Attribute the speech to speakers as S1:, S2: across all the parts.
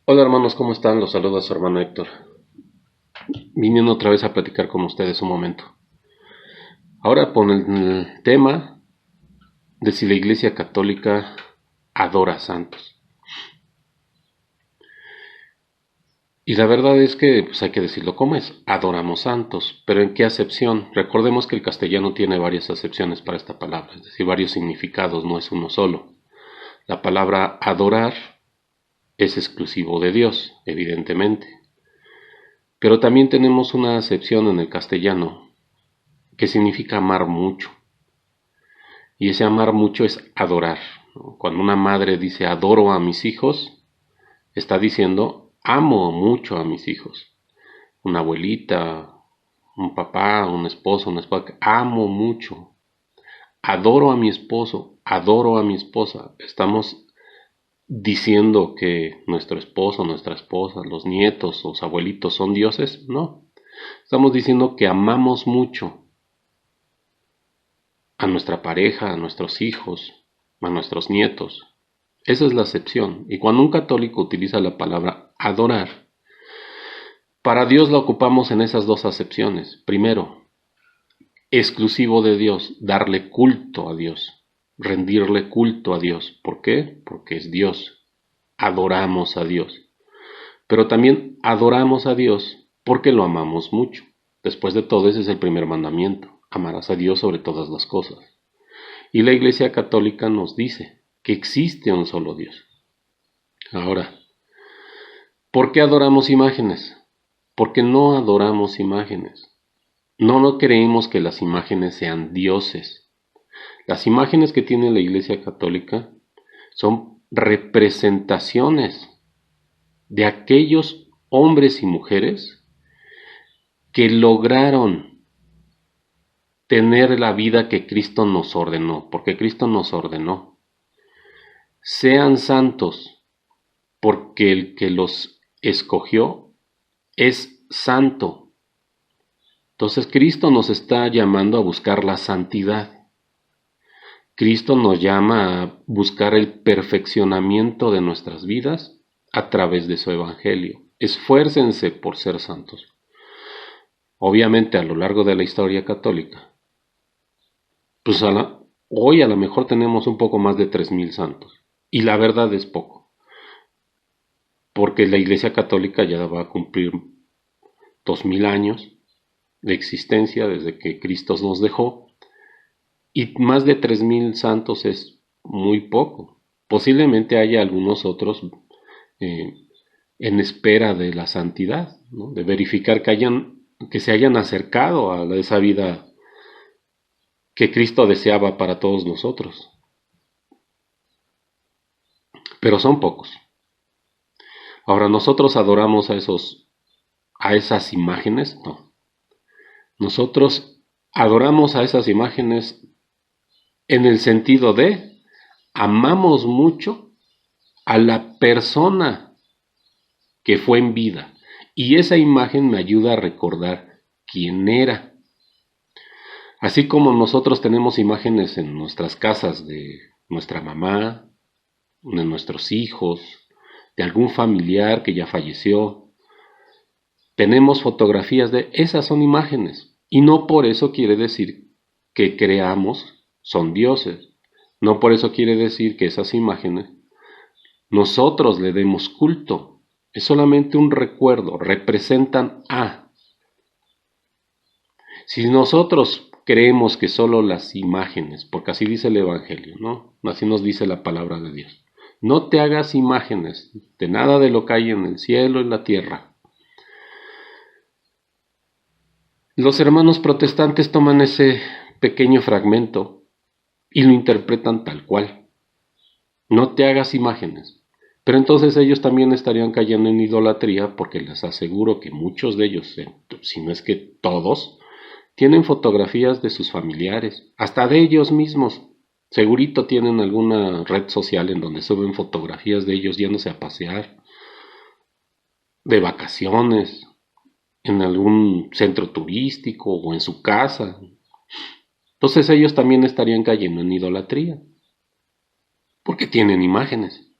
S1: Hola hermanos, ¿cómo están? Los saluda su hermano Héctor, viniendo otra vez a platicar con ustedes un momento. Ahora con el tema de si la Iglesia Católica adora a santos. Y la verdad es que pues hay que decirlo como es, adoramos santos, pero ¿en qué acepción? Recordemos que el castellano tiene varias acepciones para esta palabra, es decir, varios significados, no es uno solo. La palabra adorar es exclusivo de Dios, evidentemente, pero también tenemos una acepción en el castellano que significa amar mucho. Y ese amar mucho es adorar, ¿no? Cuando una madre dice adoro a mis hijos, está diciendo amo mucho a mis hijos. Una abuelita, un papá, un esposo, una esposa, amo mucho. Adoro a mi esposo, adoro a mi esposa. Estamos diciendo que nuestro esposo, nuestra esposa, los nietos, los abuelitos son dioses. No. Estamos diciendo que amamos mucho a nuestra pareja, a nuestros hijos, a nuestros nietos. Esa es la acepción. Y cuando un católico utiliza la palabra adorar, para Dios la ocupamos en esas dos acepciones. Primero, exclusivo de Dios, darle culto a Dios, rendirle culto a Dios. ¿Por qué? Porque es Dios. Adoramos a Dios. Pero también adoramos a Dios porque lo amamos mucho. Después de todo, ese es el primer mandamiento. Amarás a Dios sobre todas las cosas. Y la Iglesia Católica nos dice que existe un solo Dios. Ahora, ¿por qué adoramos imágenes? Porque no adoramos imágenes. No creemos que las imágenes sean dioses. Las imágenes que tiene la Iglesia Católica son representaciones de aquellos hombres y mujeres que lograron tener la vida que Cristo nos ordenó, porque Cristo nos ordenó. Sean santos, porque el que los escogió es santo. Entonces Cristo nos está llamando a buscar la santidad. Cristo nos llama a buscar el perfeccionamiento de nuestras vidas a través de su evangelio. Esfuércense por ser santos. Obviamente a lo largo de la historia católica, pues hoy a lo mejor tenemos un poco más de 3000 santos. Y la verdad es poco, porque la Iglesia Católica ya va a cumplir 2000 años de existencia desde que Cristo nos dejó. Y más de 3000 santos es muy poco. Posiblemente haya algunos otros eh, en espera de la santidad, ¿no? De verificar que se hayan acercado a esa vida que Cristo deseaba para todos nosotros. Pero son pocos. Ahora nosotros adoramos a esas imágenes, no. Nosotros adoramos a esas imágenes en el sentido de amamos mucho a la persona que fue en vida. Y esa imagen me ayuda a recordar quién era. Así como nosotros tenemos imágenes en nuestras casas de nuestra mamá, de nuestros hijos, de algún familiar que ya falleció, tenemos fotografías de esas son imágenes. Y no por eso quiere decir que creamos son dioses. No por eso quiere decir que esas imágenes nosotros le demos culto. Es solamente un recuerdo, representan a. Si nosotros creemos que solo las imágenes, porque así dice el Evangelio, ¿no? Así nos dice la palabra de Dios. No te hagas imágenes de nada de lo que hay en el cielo y en la tierra. Los hermanos protestantes toman ese pequeño fragmento y lo interpretan tal cual. No te hagas imágenes. Pero entonces ellos también estarían cayendo en idolatría porque les aseguro que muchos de ellos, si no es que todos, tienen fotografías de sus familiares, hasta de ellos mismos. Segurito tienen alguna red social en donde suben fotografías de ellos yéndose a pasear, de vacaciones, en algún centro turístico o en su casa. Entonces ellos también estarían cayendo en idolatría, porque tienen imágenes.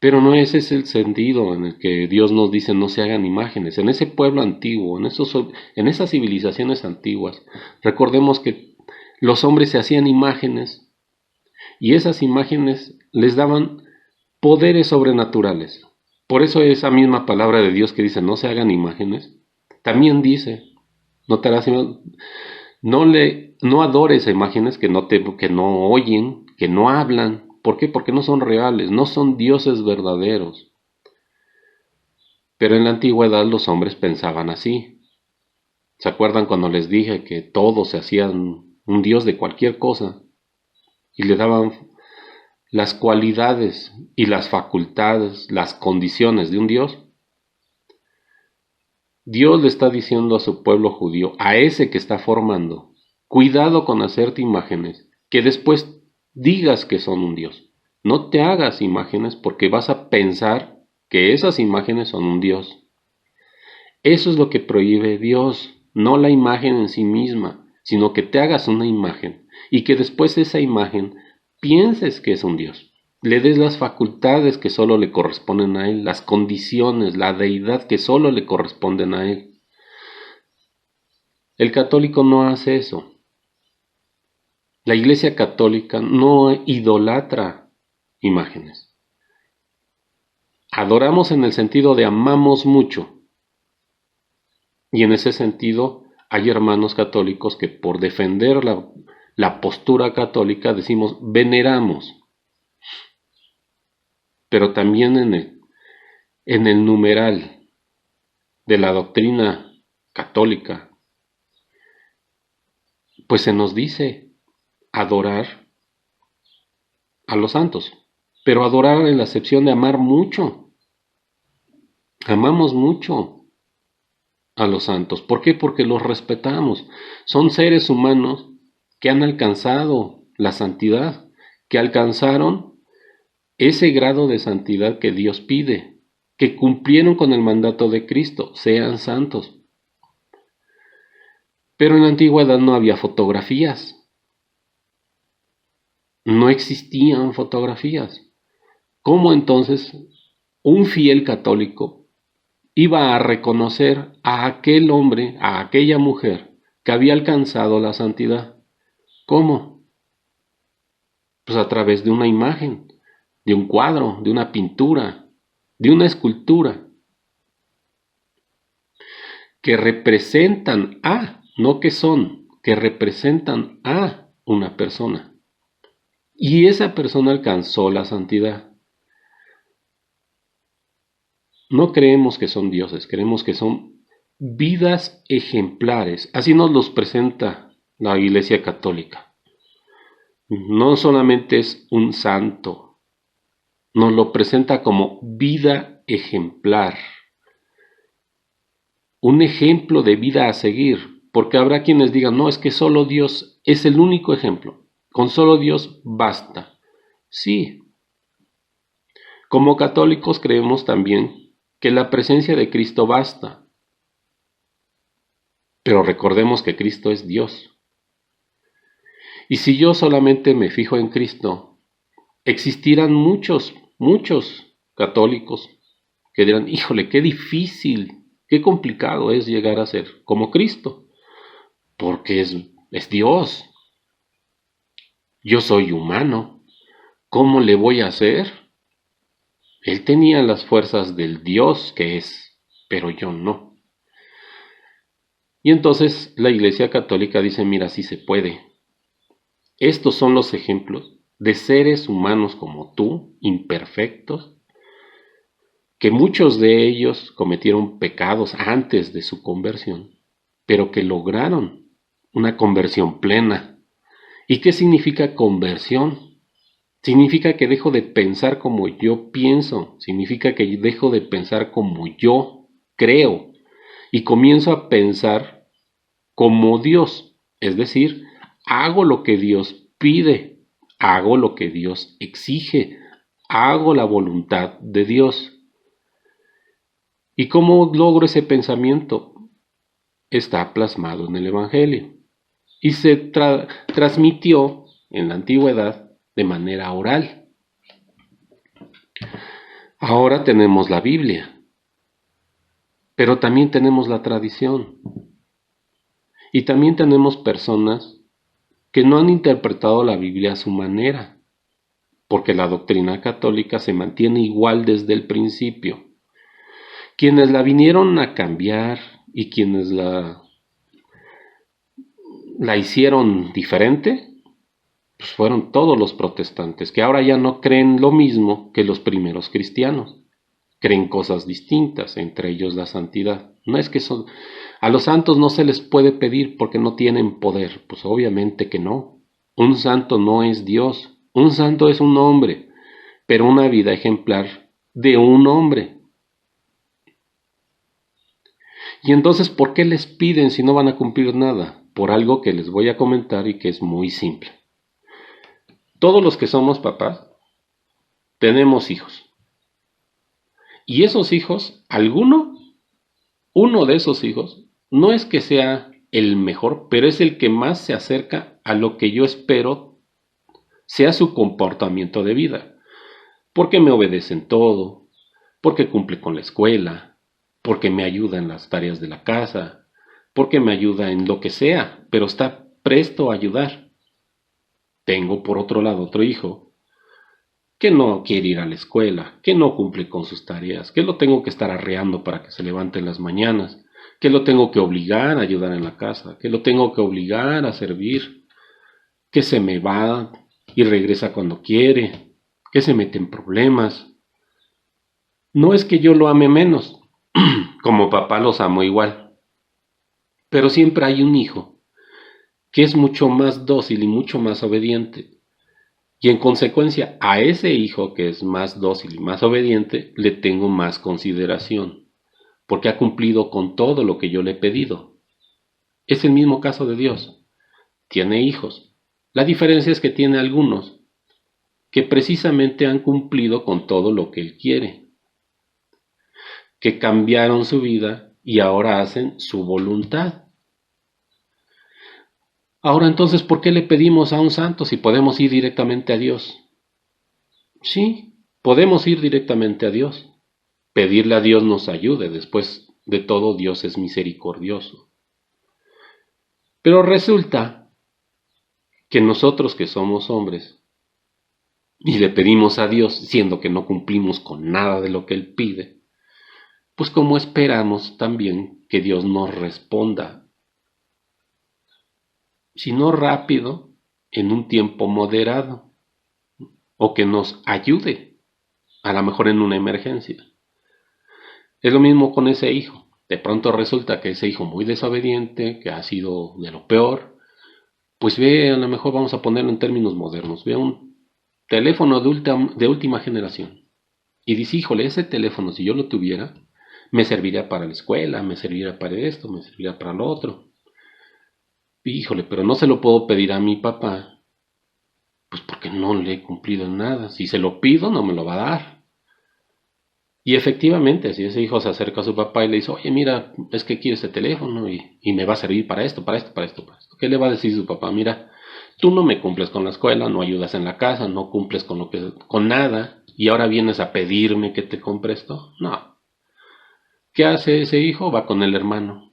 S1: Pero no ese es el sentido en el que Dios nos dice no se hagan imágenes. En ese pueblo antiguo, en esas civilizaciones antiguas, recordemos que los hombres se hacían imágenes y esas imágenes les daban poderes sobrenaturales. Por eso esa misma palabra de Dios que dice no se hagan imágenes, también dice, no te harás no adores a imágenes que no oyen, que no hablan. ¿Por qué? Porque no son reales, no son dioses verdaderos. Pero en la antigüedad los hombres pensaban así. ¿Se acuerdan cuando les dije que todos se hacían un dios de cualquier cosa? Y le daban las cualidades y las facultades, las condiciones de un dios. Dios le está diciendo a su pueblo judío, a ese que está formando, cuidado con hacerte imágenes, que después digas que son un dios. No te hagas imágenes porque vas a pensar que esas imágenes son un dios. Eso es lo que prohíbe Dios, no la imagen en sí misma, sino que te hagas una imagen y que después esa imagen pienses que es un dios. Le des las facultades que solo le corresponden a él, las condiciones, la deidad que solo le corresponden a él. El católico no hace eso. La Iglesia católica no idolatra imágenes. Adoramos en el sentido de amamos mucho. Y en ese sentido hay hermanos católicos que por defender la postura católica decimos veneramos. Pero también en el numeral de la doctrina católica, pues se nos dice adorar a los santos, pero adorar en la acepción de amar mucho. Amamos mucho a los santos. ¿Por qué? Porque los respetamos. Son seres humanos que han alcanzado la santidad, que alcanzaron ese grado de santidad que Dios pide, que cumplieron con el mandato de Cristo, sean santos. Pero en la antigüedad no había fotografías. No existían fotografías. ¿Cómo entonces un fiel católico iba a reconocer a aquel hombre, a aquella mujer que había alcanzado la santidad? ¿Cómo? Pues a través de una imagen, de un cuadro, de una pintura, de una escultura, que representan no que son, que representan a una persona. Y esa persona alcanzó la santidad. No creemos que son dioses, creemos que son vidas ejemplares. Así nos los presenta la Iglesia Católica. No solamente es un santo, nos lo presenta como vida ejemplar. Un ejemplo de vida a seguir, porque habrá quienes digan, no, es que solo Dios es el único ejemplo. Con solo Dios basta. Sí. Como católicos creemos también que la presencia de Cristo basta. Pero recordemos que Cristo es Dios. Y si yo solamente me fijo en Cristo, existirán muchos católicos que dirán, híjole, qué difícil, qué complicado es llegar a ser como Cristo, porque es Dios. Yo soy humano, ¿cómo le voy a hacer? Él tenía las fuerzas del Dios que es, pero yo no. Y entonces la Iglesia Católica dice, mira, sí se puede. Estos son los ejemplos de seres humanos como tú, imperfectos, que muchos de ellos cometieron pecados antes de su conversión, pero que lograron una conversión plena. ¿Y qué significa conversión? Significa que dejo de pensar como yo pienso, significa que dejo de pensar como yo creo y comienzo a pensar como Dios, es decir, hago lo que Dios pide, hago lo que Dios exige, hago la voluntad de Dios. ¿Y cómo logro ese pensamiento? Está plasmado en el Evangelio y se transmitió en la antigüedad de manera oral. Ahora tenemos la Biblia, pero también tenemos la tradición. Y también tenemos personas que no han interpretado la Biblia a su manera, porque la doctrina católica se mantiene igual desde el principio. Quienes la vinieron a cambiar y quienes la hicieron diferente, pues fueron todos los protestantes, que ahora ya no creen lo mismo que los primeros cristianos. Creen cosas distintas, entre ellos la santidad. No es que a los santos no se les puede pedir porque no tienen poder. Pues obviamente que no. Un santo no es Dios. Un santo es un hombre, pero una vida ejemplar de un hombre. Y entonces, ¿por qué les piden si no van a cumplir nada? Por algo que les voy a comentar y que es muy simple. Todos los que somos papás tenemos hijos. Y esos hijos, uno de esos hijos, no es que sea el mejor, pero es el que más se acerca a lo que yo espero sea su comportamiento de vida. Porque me obedece en todo, porque cumple con la escuela, porque me ayuda en las tareas de la casa, porque me ayuda en lo que sea, pero está presto a ayudar. Tengo por otro lado otro hijo que no quiere ir a la escuela, que no cumple con sus tareas, que lo tengo que estar arreando para que se levante en las mañanas, que lo tengo que obligar a ayudar en la casa, que lo tengo que obligar a servir, que se me va y regresa cuando quiere, que se mete en problemas. No es que yo lo ame menos, como papá los amo igual, pero siempre hay un hijo que es mucho más dócil y mucho más obediente. Y en consecuencia, a ese hijo que es más dócil y más obediente, le tengo más consideración, porque ha cumplido con todo lo que yo le he pedido. Es el mismo caso de Dios. Tiene hijos. La diferencia es que tiene algunos que precisamente han cumplido con todo lo que Él quiere, que cambiaron su vida y ahora hacen su voluntad. Ahora entonces, ¿por qué le pedimos a un santo si podemos ir directamente a Dios? Sí, podemos ir directamente a Dios. Pedirle a Dios nos ayude, después de todo Dios es misericordioso. Pero resulta que nosotros que somos hombres y le pedimos a Dios, siendo que no cumplimos con nada de lo que Él pide, pues como esperamos también que Dios nos responda, si no rápido, en un tiempo moderado, o que nos ayude, a lo mejor en una emergencia. Es lo mismo con ese hijo. De pronto resulta que ese hijo muy desobediente, que ha sido de lo peor, pues ve, a lo mejor vamos a ponerlo en términos modernos, ve un teléfono de última generación y dice, híjole, ese teléfono si yo lo tuviera, me serviría para la escuela, me serviría para esto, me serviría para lo otro. Híjole, pero no se lo puedo pedir a mi papá, pues porque no le he cumplido en nada. Si se lo pido, no me lo va a dar. Y efectivamente, si ese hijo se acerca a su papá y le dice, oye, mira, es que quiero este teléfono y me va a servir para esto, para esto, para esto, para esto. ¿Qué le va a decir su papá? Mira, tú no me cumples con la escuela, no ayudas en la casa, no cumples con nada, y ahora vienes a pedirme que te compre esto. No. ¿Qué hace ese hijo? Va con el hermano.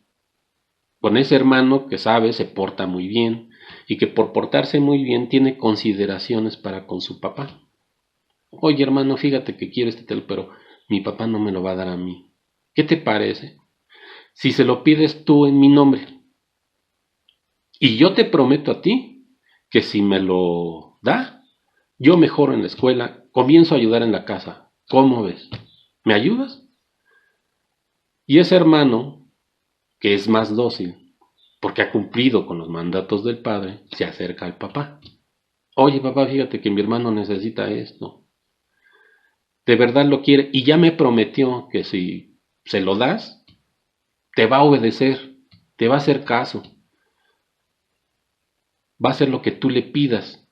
S1: Con ese hermano que sabe, se porta muy bien, y que por portarse muy bien tiene consideraciones para con su papá. Oye, hermano, fíjate que quiero este teléfono, pero mi papá no me lo va a dar a mí. ¿Qué te parece si se lo pides tú en mi nombre? Y yo te prometo a ti que si me lo da, yo mejoro en la escuela, comienzo a ayudar en la casa. ¿Cómo ves? ¿Me ayudas? Y ese hermano, que es más dócil, porque ha cumplido con los mandatos del padre, se acerca al papá. Oye, papá, fíjate que mi hermano necesita esto. De verdad lo quiere y ya me prometió que si se lo das, te va a obedecer, te va a hacer caso, va a hacer lo que tú le pidas,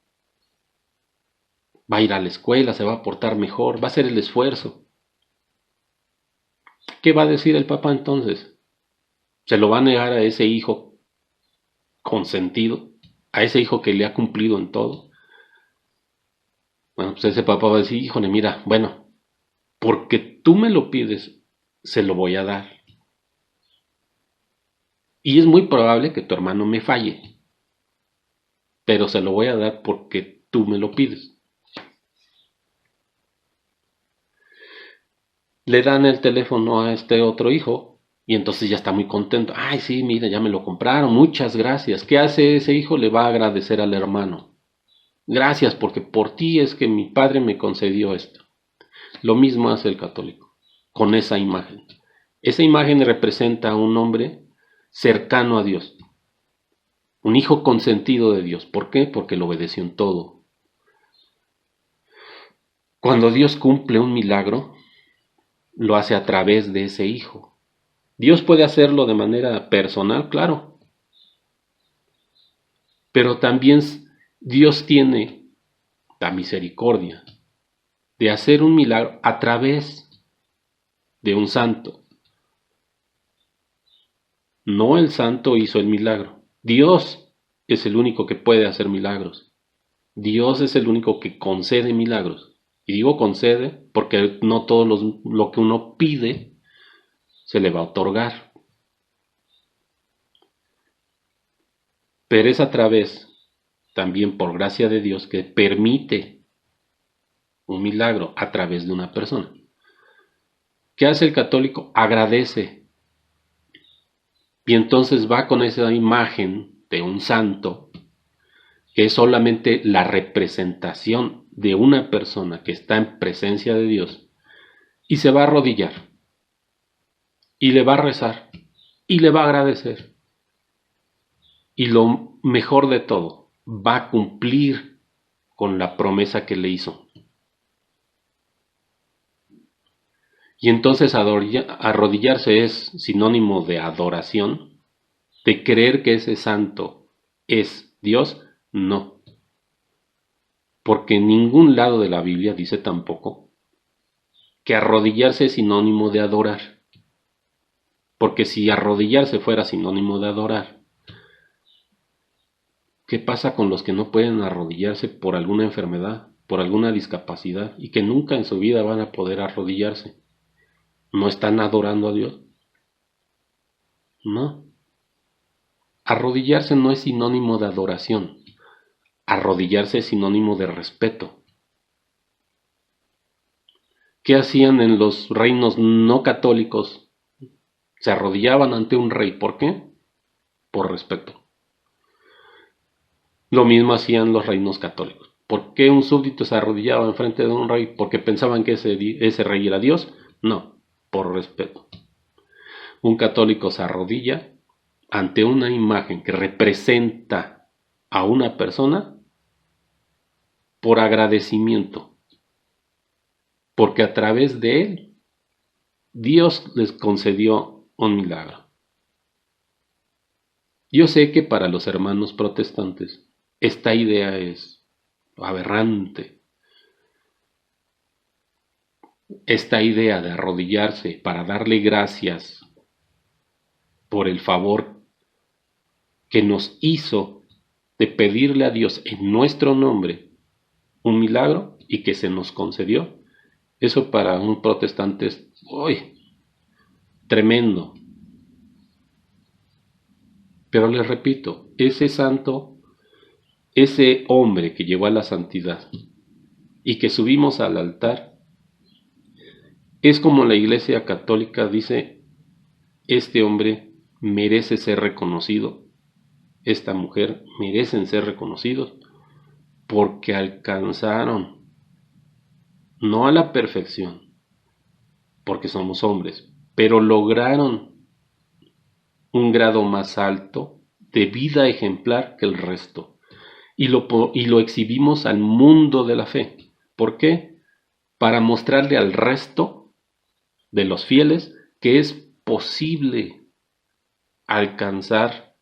S1: va a ir a la escuela, se va a portar mejor, va a hacer el esfuerzo. ¿Qué va a decir el papá entonces? ¿Se lo va a negar a ese hijo consentido? ¿A ese hijo que le ha cumplido en todo? Bueno, pues ese papá va a decir, híjole, mira, bueno, porque tú me lo pides, se lo voy a dar. Y es muy probable que tu hermano me falle, pero se lo voy a dar porque tú me lo pides. Le dan el teléfono a este otro hijo y entonces ya está muy contento. Ay, sí, mira, ya me lo compraron, muchas gracias. ¿Qué hace ese hijo? Le va a agradecer al hermano. Gracias, porque por ti es que mi padre me concedió esto. Lo mismo hace el católico con esa imagen. Esa imagen representa a un hombre cercano a Dios, un hijo consentido de Dios. ¿Por qué? Porque lo obedeció en todo. Cuando Dios cumple un milagro, lo hace a través de ese hijo. Dios puede hacerlo de manera personal, claro, pero también Dios tiene la misericordia de hacer un milagro a través de un santo. No el santo hizo el milagro. Dios es el único que puede hacer milagros. Dios es el único que concede milagros. Y digo concede porque no todo lo que uno pide se le va a otorgar. Pero es a través, también por gracia de Dios, que permite un milagro a través de una persona. ¿Qué hace el católico? Agradece. Y entonces va con esa imagen de un santo, que es solamente la representación de una persona que está en presencia de Dios, y se va a arrodillar, y le va a rezar, y le va a agradecer. Y lo mejor de todo, va a cumplir con la promesa que le hizo. Y entonces arrodillarse es sinónimo de adoración, de creer que ese santo es Dios. No, porque en ningún lado de la Biblia dice tampoco que arrodillarse es sinónimo de adorar. Porque si arrodillarse fuera sinónimo de adorar, ¿qué pasa con los que no pueden arrodillarse por alguna enfermedad, por alguna discapacidad y que nunca en su vida van a poder arrodillarse? ¿No están adorando a Dios? No. Arrodillarse no es sinónimo de adoración. Arrodillarse es sinónimo de respeto. ¿Qué hacían en los reinos no católicos? Se arrodillaban ante un rey. ¿Por qué? Por respeto. Lo mismo hacían los reinos católicos. ¿Por qué un súbdito se arrodillaba enfrente de un rey? ¿Porque pensaban que ese rey era Dios? No, por respeto. Un católico se arrodilla ante una imagen que representa a una persona por agradecimiento, porque a través de él Dios les concedió un milagro. Yo sé que para los hermanos protestantes esta idea es aberrante. Esta idea de arrodillarse para darle gracias por el favor que nos hizo de pedirle a Dios en nuestro nombre un milagro y que se nos concedió, eso para un protestante es tremendo. Pero les repito, ese santo, ese hombre que llegó a la santidad y que subimos al altar, es como la Iglesia Católica dice, este hombre merece ser reconocido, esta mujer merecen ser reconocidos porque alcanzaron no a la perfección, porque somos hombres, pero lograron un grado más alto de vida ejemplar que el resto. Y lo exhibimos al mundo de la fe. ¿Por qué? Para mostrarle al resto de los fieles que es posible alcanzar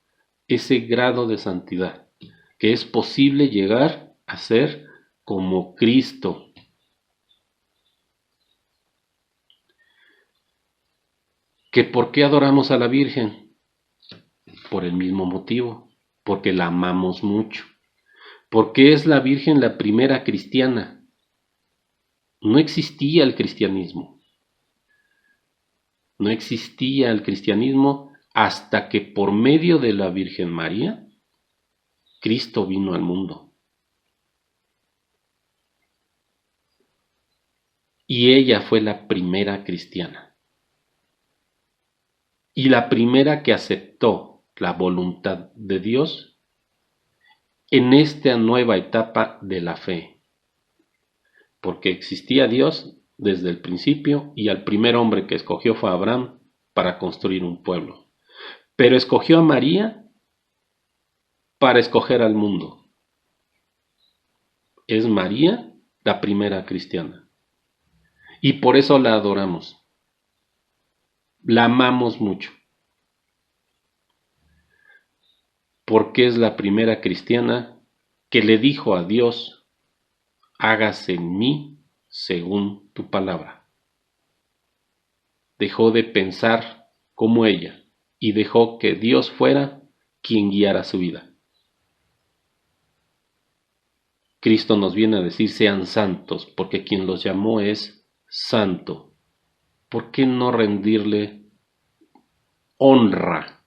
S1: ese grado de santidad, que es posible llegar a ser como Cristo. ¿Que por qué adoramos a la Virgen? Por el mismo motivo, porque la amamos mucho. ¿Por qué es la Virgen la primera cristiana? no existía el cristianismo. No existía el cristianismo hasta que por medio de la Virgen María, Cristo vino al mundo. Y ella fue la primera cristiana. Y la primera que aceptó la voluntad de Dios en esta nueva etapa de la fe. Porque existía Dios desde el principio y al primer hombre que escogió fue Abraham para construir un pueblo. Pero escogió a María para escoger al mundo. Es María la primera cristiana. Y por eso la adoramos. La amamos mucho. Porque es la primera cristiana que le dijo a Dios, hágase en mí según tu palabra. Dejó de pensar como ella y dejó que Dios fuera quien guiara su vida. Cristo nos viene a decir sean santos, porque quien los llamó es santo. ¿Por qué no rendirle honra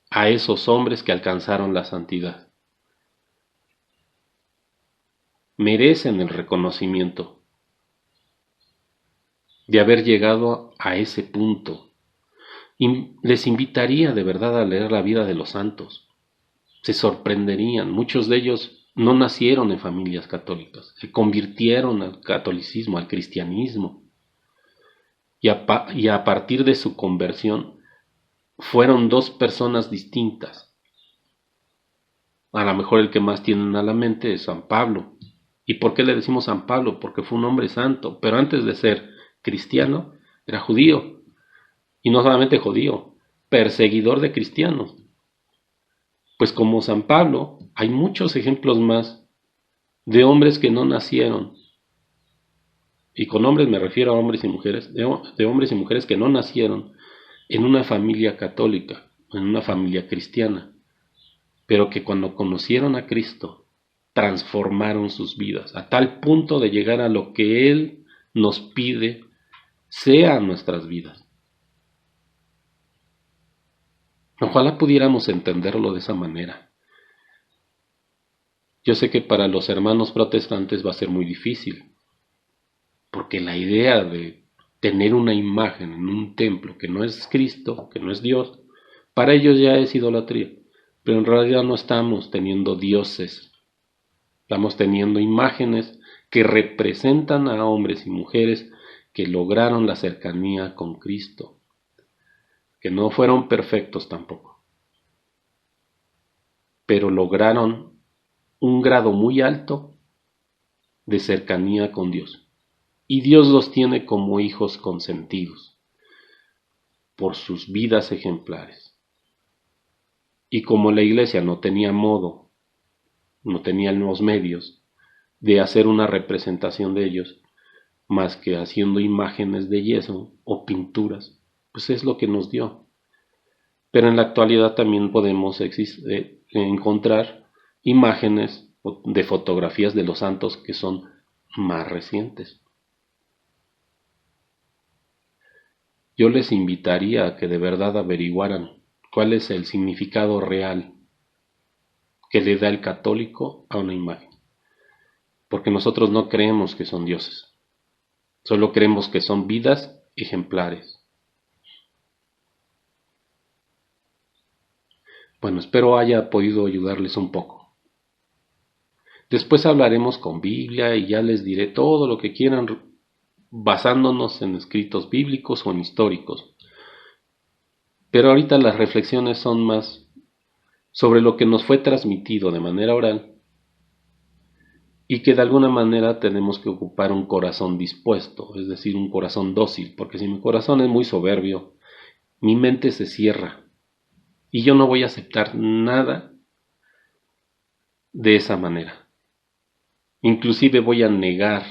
S1: a esos hombres que alcanzaron la santidad? Merecen el reconocimiento de haber llegado a ese punto. Y les invitaría de verdad a leer la vida de los santos. Se sorprenderían. Muchos de ellos no nacieron en familias católicas, se convirtieron al catolicismo, al cristianismo. Y a partir de su conversión fueron dos personas distintas. A lo mejor el que más tienen a la mente es San Pablo. ¿Y por qué le decimos San Pablo? Porque fue un hombre santo, pero antes de ser cristiano era judío. Y no solamente judío, perseguidor de cristianos. Pues como San Pablo, hay muchos ejemplos más de hombres que no nacieron. Y con hombres me refiero a hombres y mujeres, de hombres y mujeres que no nacieron en una familia católica, en una familia cristiana, pero que cuando conocieron a Cristo, transformaron sus vidas, a tal punto de llegar a lo que Él nos pide sea nuestras vidas. Ojalá pudiéramos entenderlo de esa manera. Yo sé que para los hermanos protestantes va a ser muy difícil, porque la idea de tener una imagen en un templo que no es Cristo, que no es Dios, para ellos ya es idolatría. Pero en realidad no estamos teniendo dioses, estamos teniendo imágenes que representan a hombres y mujeres que lograron la cercanía con Cristo, que no fueron perfectos tampoco, pero lograron un grado muy alto de cercanía con Dios. Y Dios los tiene como hijos consentidos por sus vidas ejemplares. Y como la iglesia no tenía modo, no tenía los medios de hacer una representación de ellos, más que haciendo imágenes de yeso o pinturas, pues es lo que nos dio. Pero en la actualidad también podemos encontrar imágenes de fotografías de los santos que son más recientes. Yo les invitaría a que de verdad averiguaran cuál es el significado real que le da el católico a una imagen. Porque nosotros no creemos que son dioses, solo creemos que son vidas ejemplares. Bueno, espero haya podido ayudarles un poco. Después hablaremos con Biblia y ya les diré todo lo que quieran basándonos en escritos bíblicos o en históricos. Pero ahorita las reflexiones son más sobre lo que nos fue transmitido de manera oral y que de alguna manera tenemos que ocupar un corazón dispuesto, es decir, un corazón dócil, porque si mi corazón es muy soberbio, mi mente se cierra y yo no voy a aceptar nada de esa manera. Inclusive voy a negar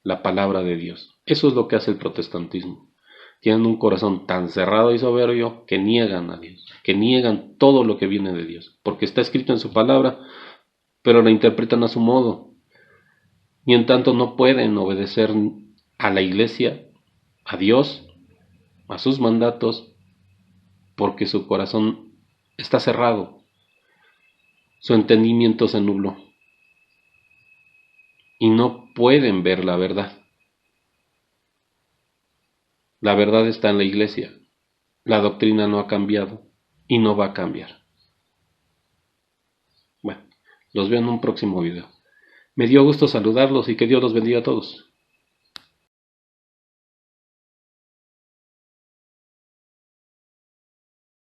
S1: la palabra de Dios. Eso es lo que hace el protestantismo. Tienen un corazón tan cerrado y soberbio que niegan a Dios, que niegan todo lo que viene de Dios, porque está escrito en su palabra, pero la interpretan a su modo. Y en tanto no pueden obedecer a la iglesia, a Dios, a sus mandatos, porque su corazón está cerrado, su entendimiento se nubló y no pueden ver la verdad. La verdad está en la iglesia, la doctrina no ha cambiado y no va a cambiar. Bueno, los veo en un próximo video. Me dio gusto saludarlos y que Dios los bendiga a todos.